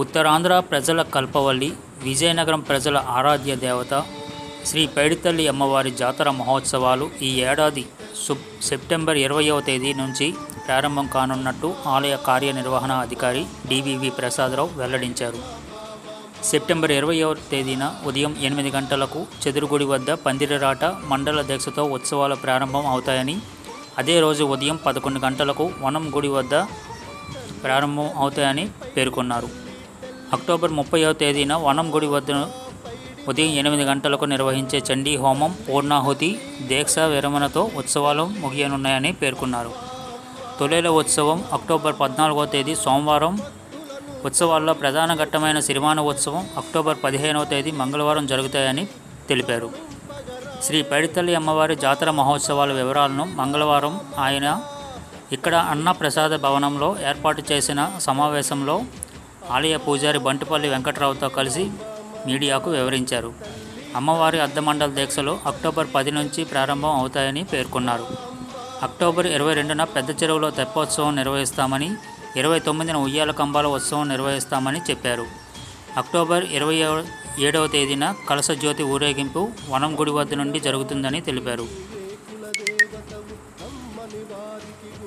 ఉత్తరాంధ్ర ప్రజల కల్పవల్లి, విజయనగరం ప్రజల ఆరాధ్య దేవత శ్రీ పైడితల్లి అమ్మవారి జాతర మహోత్సవాలు ఈ ఏడాది సెప్టెంబర్ 20వ తేదీ నుంచి ప్రారంభం కానున్నట్టు ఆలయ కార్యనిర్వహణ అధికారి డివివి ప్రసాదరావు వెల్లడించారు. సెప్టెంబర్ 20వ తేదీన ఉదయం 8 గంటలకు చెదురుగుడి వద్ద పందిరిరాట మండల దీక్షతో ఉత్సవాలు ప్రారంభం అవుతాయని, అదే రోజు ఉదయం 11 గంటలకు వనం గుడి వద్ద ప్రారంభం అవుతాయని పేర్కొన్నారు. అక్టోబర్ 30వ తేదీన వనం గుడి వద్ద ఉదయం 8 గంటలకు నిర్వహించే చండీ హోమం, పూర్ణాహుతి, దీక్ష విరమణతో ఉత్సవాలు ముగియనున్నాయని పేర్కొన్నారు. తొలేల ఉత్సవం అక్టోబర్ 14వ తేదీ సోమవారం, ఉత్సవాల్లో ప్రధాన ఘట్టమైన సిరిమాను ఉత్సవం అక్టోబర్ 15వ తేదీ మంగళవారం జరుగుతాయని తెలిపారు. శ్రీ పైడితల్లి అమ్మవారి జాతర మహోత్సవాల వివరాలను మంగళవారం ఆయన ఇక్కడ అన్నప్రసాద భవనంలో ఏర్పాటు చేసిన సమావేశంలో ఆలయ పూజారి బంటుపల్లి వెంకటరావుతో కలిసి మీడియాకు వివరించారు. అమ్మవారి అర్ధమండల దీక్షలు అక్టోబర్ 10 నుంచి ప్రారంభం అవుతాయని పేర్కొన్నారు. అక్టోబర్ 22న పెద్ద చెరువులో తెప్పోత్సవం నిర్వహిస్తామని, 29న ఉయ్యాల కంబాల ఉత్సవం నిర్వహిస్తామని చెప్పారు. అక్టోబర్ 27వ తేదీన కలశ జ్యోతి ఊరేగింపు వనం గుడి వద్ద నుండి జరుగుతుందని తెలిపారు.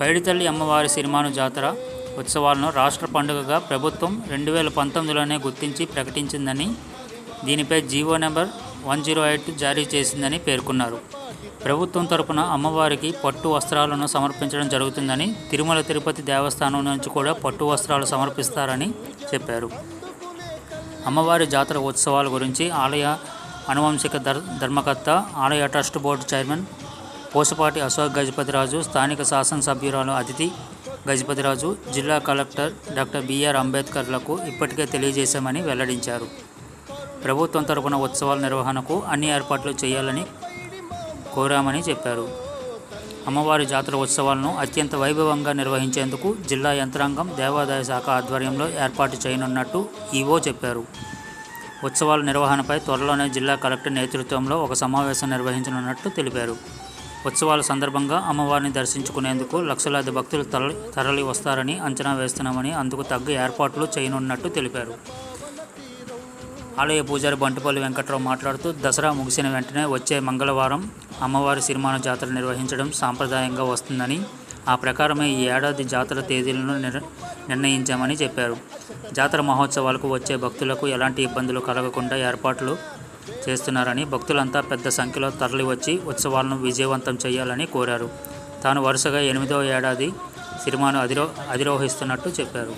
పైడితల్లి అమ్మవారి సిరిమాను జాతర ఉత్సవాలను రాష్ట్ర పండుగగా ప్రభుత్వం 2019లోనే గుర్తించి ప్రకటించిందని, దీనిపై జీవో నెంబర్ 108 జారీ చేసిందని పేర్కొన్నారు. ప్రభుత్వం తరపున అమ్మవారికి పట్టు వస్త్రాలను సమర్పించడం జరుగుతుందని, తిరుమల తిరుపతి దేవస్థానం నుంచి కూడా పట్టు వస్త్రాలు సమర్పిస్తారని చెప్పారు. అమ్మవారి జాతర ఉత్సవాల గురించి ఆలయ అనువంశిక ధర్మకర్త, ఆలయ trust board chairman Pusapati Ashok Gajapathiraju, స్థానిక శాసనసభ్యురాలు అదితి గజపతిరాజు, జిల్లా కలెక్టర్ డాక్టర్ బిఆర్ అంబేద్కర్లకు ఇప్పటికే తెలియజేశామని వెల్లడించారు. ప్రభుత్వం తరపున ఉత్సవాల నిర్వహణకు అన్ని ఏర్పాట్లు చేయాలని కోరామని చెప్పారు. అమ్మవారి జాతర ఉత్సవాలను అత్యంత వైభవంగా నిర్వహించేందుకు జిల్లా యంత్రాంగం దేవాదాయ శాఖ ఆధ్వర్యంలో ఏర్పాటు చేయనున్నట్టు ఈవో చెప్పారు. ఉత్సవాల నిర్వహణపై త్వరలోనే జిల్లా కలెక్టర్ నేతృత్వంలో ఒక సమావేశం నిర్వహించనున్నట్టు తెలిపారు. ఉత్సవాల సందర్భంగా అమ్మవారిని దర్శించుకునేందుకు లక్షలాది భక్తులు తరలి వస్తారని అంచనా వేస్తున్నామని, అందుకు తగ్గ ఏర్పాట్లు చేయనున్నట్టు తెలిపారు. ఆలయ పూజారి బంటుపల్లి వెంకటరావు మాట్లాడుతూ, దసరా ముగిసిన వెంటనే వచ్చే మంగళవారం అమ్మవారి సిరిమాను జాతర నిర్వహించడం సాంప్రదాయంగా వస్తుందని, ఆ ప్రకారమే ఈ ఏడాది జాతర తేదీలను నిర్ణయించామని చెప్పారు. జాతర మహోత్సవాలకు వచ్చే భక్తులకు ఎలాంటి ఇబ్బందులు కలగకుండా ఏర్పాట్లు చేస్తున్నారని, భక్తులంతా పెద్ద సంఖ్యలో తరలివచ్చి ఉత్సవాలను విజయవంతం చేయాలని కోరారు. తాను వరుసగా 8వ ఏడాది సిరిమాను అధిరోహిస్తున్నట్టు చెప్పారు.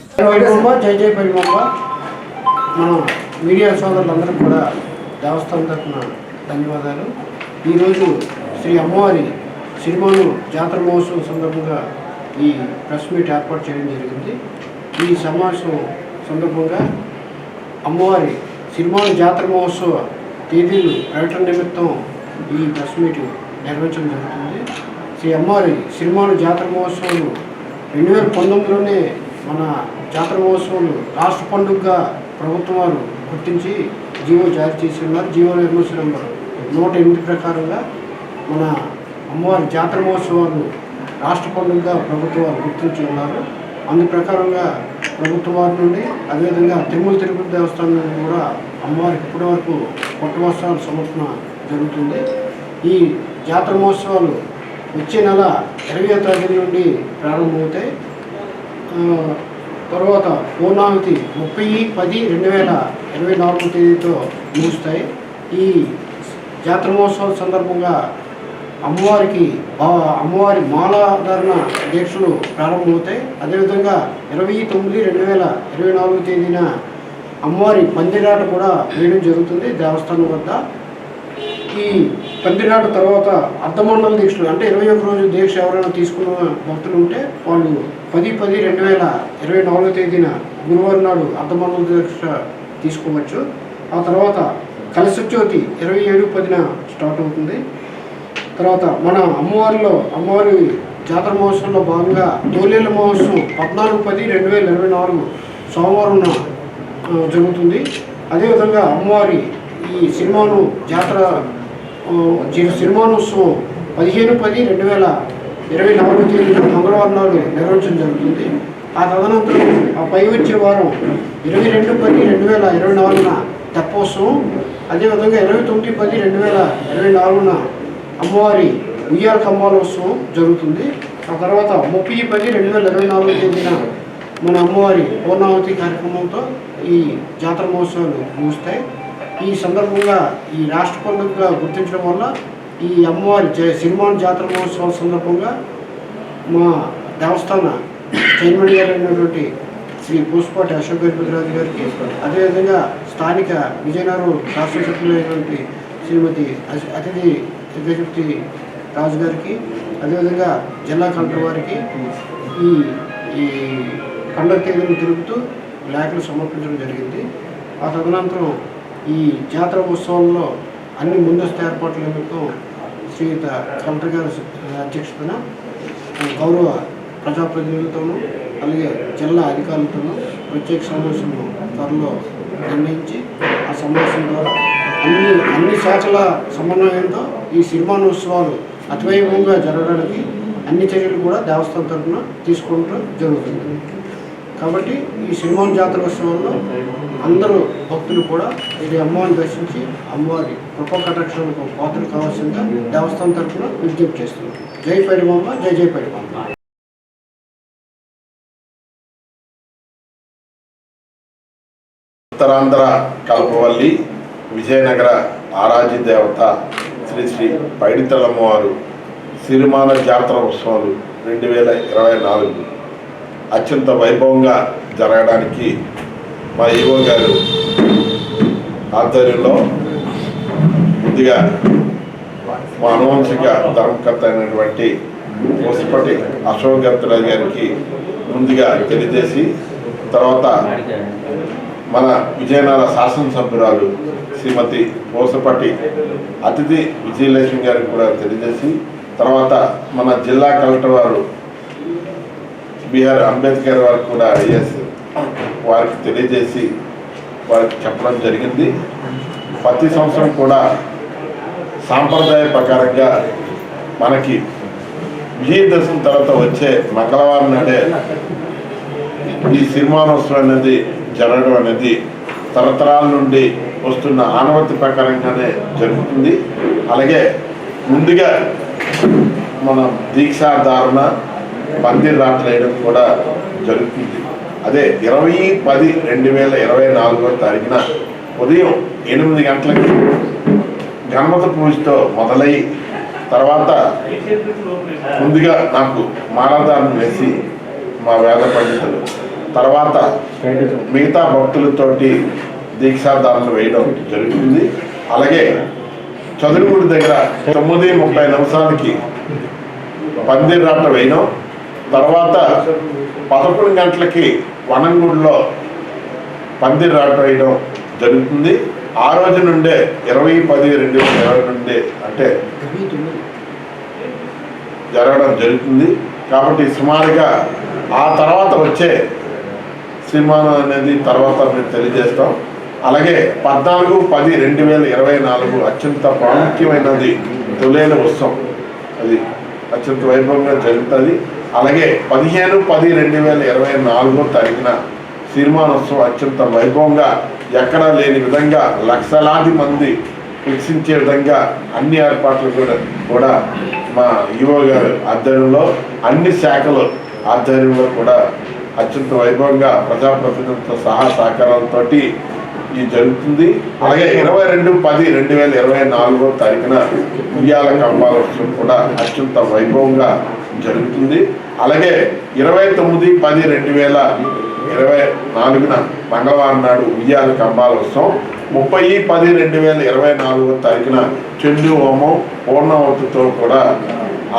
మన మీడియా సోదరులందరూ కూడా దేవస్థానం తరఫున ధన్యవాదాలు. ఈరోజు శ్రీ అమ్మవారి సిరిమాను జాతర మహోత్సవం సందర్భంగా ఈ ప్రెస్ మీట్ ఏర్పాటు చేయడం జరిగింది. ఈ సమావేశం సందర్భంగా అమ్మవారి సిరిమాను జాతర మహోత్సవ తేదీలు ప్రకటన నిమిత్తం ఈ ప్రెస్ మీట్ నిర్వహించడం జరుగుతుంది. శ్రీ అమ్మవారి సిరిమాను జాతర మహోత్సవాలు 2019లోనే మన జాతర మహోత్సవాలు రాష్ట్ర పండుగగా ప్రభుత్వం వారు గుర్తించి జీవో జారీ చేసి ఉన్నారు. జీవో నిర్మూలన నెంబర్ 108 ప్రకారంగా మన అమ్మవారి జాతర మహోత్సవాలు రాష్ట్ర పండుగగా ప్రభుత్వం వారు గుర్తించి ఉన్నారు. అందు ప్రకారంగా ప్రభుత్వం వారి నుండి, అదేవిధంగా తిరుమల తిరుపతి దేవస్థానం నుండి కూడా అమ్మవారికి ఇప్పటి వరకు పట్టు వస్త్రాల సమర్పణ జరుగుతుంది. ఈ జాతర మహోత్సవాలు వచ్చే నెల 20వ తేదీ నుండి ప్రారంభమవుతాయి. తర్వాత పూర్ణాహుతి 30/10/2024 తేదీతో ముగుస్తాయి. ఈ జాతర మహోత్సవాల సందర్భంగా అమ్మవారి మాలాధారణ దీక్షలు ప్రారంభమవుతాయి. అదేవిధంగా 29/2024 తేదీన అమ్మవారి పందిరాట కూడా వేయడం జరుగుతుంది దేవస్థానం వద్ద. ఈ పందిరాట తర్వాత అర్ధమండల దీక్షలు, అంటే 21 రోజు దీక్ష ఎవరైనా తీసుకున్న భక్తులు ఉంటే వాళ్ళు 10/10/2024 తేదీన గురువారం నాడు అర్ధమండల దీక్ష తీసుకోవచ్చు. ఆ తర్వాత కలశ జ్యోతి 27/10న స్టార్ట్ అవుతుంది. తర్వాత మన అమ్మవారి జాతర మహోత్సవంలో భాగంగా తోలేల మహోత్సవం 14/10/2024 సోమవారం జరుగుతుంది. అదేవిధంగా అమ్మవారి ఈ సిరిమాను జాతర సిరిమానోత్సవం 15/10/2024 తేదీన మంగళవారం నాడు నిర్వహించడం జరుగుతుంది. ఆ తదనంతరం ఆ పై వచ్చే వారం 22/10/2024 తెప్పోత్సవం, అదేవిధంగా 29/10/2024 అమ్మవారి ఉయ్యాల కంబాలోత్సవం జరుగుతుంది. ఆ తర్వాత 30/10/2024 తేదీన మన అమ్మవారి పూర్ణావతి కార్యక్రమంతో ఈ జాతర మహోత్సవాలు ముగుస్తాయి. ఈ సందర్భంగా ఈ రాష్ట్ర పండుగగా గుర్తించడం వల్ల ఈ అమ్మవారి సిరిమాను జాతర మహోత్సవాల సందర్భంగా మా దేవస్థాన చైర్మన్ గారు అయినటువంటి శ్రీ పూసపాటి అశోక్ గజపతిరాజు గారికి, అదేవిధంగా స్థానిక విజయనగరం శాసనసభ్యులైనటువంటి శ్రీమతి అతిథి గజపతి రాజు గారికి, అదేవిధంగా జిల్లా కలెక్టర్ వారికి ఈ ఈ పండుగ తేదీని తెలుపుతూ లేఖలు సమర్పించడం జరిగింది. ఆ తదనంతరం ఈ జాతర ఉత్సవంలో అన్ని ముందస్తు ఏర్పాట్ల నిమిత్తం శ్రీయుత కలెక్టర్ గారి అధ్యక్షతన గౌరవ ప్రజాప్రతినిధులతోనూ అలాగే జిల్లా అధికారులతోనూ ప్రత్యేక సమావేశంలో త్వరలో నిర్ణయించి ఆ సమావేశం ద్వారా అన్ని శాఖల సమన్వయంతో ఈ సిరిమానోత్సవాలు అతివైభవంగా జరగడానికి అన్ని చర్యలు కూడా దేవస్థానం తరఫున తీసుకుంటూ జరుగుతుంది. కాబట్టి ఈ సిరిమాను జాతరోత్సవంలో అందరూ భక్తులు కూడా ఇది అమ్మవారిని దర్శించి అమ్మవారి కృపా కటాక్షాలకు పాత్రలు కావాల్సిందిగా దేవస్థానం తరఫున విజ్ఞప్తి చేస్తున్నారు. జై పైడిమాంబ, జై జై పైడిమాంబ. ఉత్తరాంధ్ర కల్పవల్లి విజయనగర ఆరాధ్య దేవత శ్రీ శ్రీ పైడితల్లమ్మవారు సిరిమాన జాతర ఉత్సవాలు 2024 అత్యంత వైభవంగా జరగడానికి మా ఈవో గారు ఆధ్వర్యంలో ముందుగా మా అనువంశిక ధర్మకర్త అయినటువంటి పూసపాటి అశోక్ గజపతిరాజు గారికి ముందుగా తెలియజేసి, తర్వాత మన విజయనగర శాసనసభ్యురాలు శ్రీమతి పూసపాటి అతిథి విజయలక్ష్మి గారికి కూడా తెలియజేసి, తర్వాత మన జిల్లా కలెక్టర్ వారు బిఆర్ అంబేద్కర్ వారికి కూడా ఐఎస్ వారికి తెలియజేసి వారికి చెప్పడం జరిగింది. ప్రతి సంవత్సరం కూడా సాంప్రదాయ ప్రకారంగా మనకి విజయదశమి తర్వాత వచ్చే మంగళవారం నాడే ఈ సిరిమానోత్సవం అనేది జరగడం అనేది తరతరాల నుండి వస్తున్న ఆనవత్తి ప్రకారంగానే జరుగుతుంది. అలాగే ముందుగా మనం దీక్షాధారణ పందిర్ రాట్లు వేయడం కూడా జరుగుతుంది. అదే 20/10/2024 ఉదయం 8 గంటలకి గణపతి పూజతో మొదలై, తర్వాత ముందుగా నాకు మాలాధారణ వేసి మా వేద పండితులు, తర్వాత మిగతా భక్తులతోటి దీక్షాధారణ వేయడం జరుగుతుంది. అలాగే చదురుగుడి దగ్గర 9:30 పందిర్ రాట వేయడం, తర్వాత 11 గంటలకి వనంగుడిలో పందిర్ రాట వేయడం జరుగుతుంది. ఆ రోజు నుండే 20/10/2020 నుండి అంటే జరగడం జరుగుతుంది. కాబట్టి సుమారుగా ఆ తర్వాత వచ్చే సిరిమానం అనేది తర్వాత మేము తెలియజేస్తాం. అలాగే 14/10/2024 అత్యంత ప్రాముఖ్యమైనది తొలేల ఉత్సవం, అది అత్యంత వైభవంగా జరుగుతుంది. అలాగే 15/10/2024 సిరిమానోత్సవం అత్యంత వైభవంగా ఎక్కడా లేని విధంగా లక్షలాది మంది వీక్షించే విధంగా అన్ని ఏర్పాట్లు కూడా మా ఈవో గారు ఆధ్వర్యంలో అన్ని శాఖల ఆధ్వర్యంలో కూడా అత్యంత వైభవంగా ప్రజాప్రతినిధులతో సహా సహకారాలతో ఇది జరుగుతుంది. అలాగే 22/10/2024 ఉయ్యాల కంబాలోత్సవం కూడా అత్యంత వైభవంగా జరుగుతుంది. అలాగే 29/10/2024 మంగళవారం నాడు ఉయ్యాల కంబాలోత్సవం, 30/10/2024 చండీ హోమం పూర్ణావతితో కూడా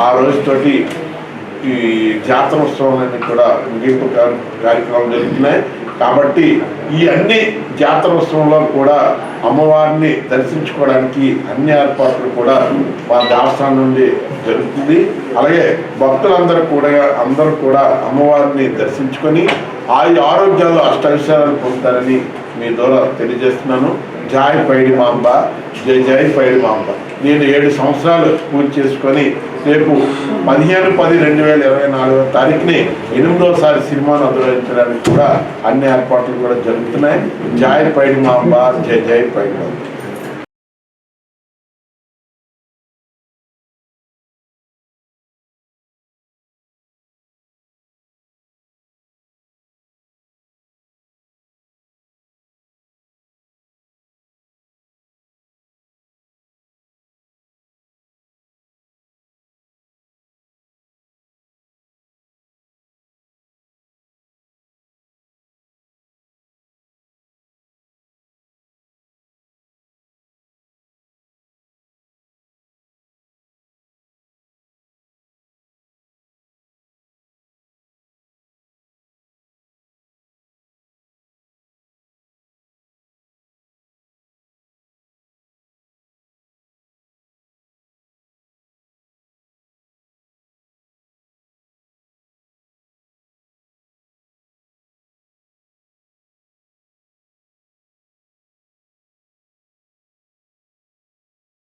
ఆ రోజుతోటి ఈ జాతరోత్సవాలన్నీ కూడా ముగింపు కార్యక్రమాలు జరుగుతున్నాయి. కాబట్టి ఈ అన్ని జాతరోత్సవంలో కూడా అమ్మవారిని దర్శించుకోవడానికి అన్ని ఏర్పాట్లు కూడా మా దేవస్థానం నుండి జరుగుతుంది. అలాగే భక్తులందరూ కూడా అమ్మవారిని దర్శించుకొని ఆరోగ్యాలు అష్టైశ్వర్యాలు పొందుతారని మీ ద్వారా తెలియజేస్తున్నాను. జై పైడి మాంబ, జై జై పైడి మాంబ. నేను 7 సంవత్సరాలు పూర్తి చేసుకొని రేపు 15/10/2024 8వసారి సినిమాను అభినయించడానికి కూడా అన్ని ఏర్పాట్లు కూడా జరుగుతున్నాయి. జై పైడి మాంబ, జై జై పైడి మాంబ.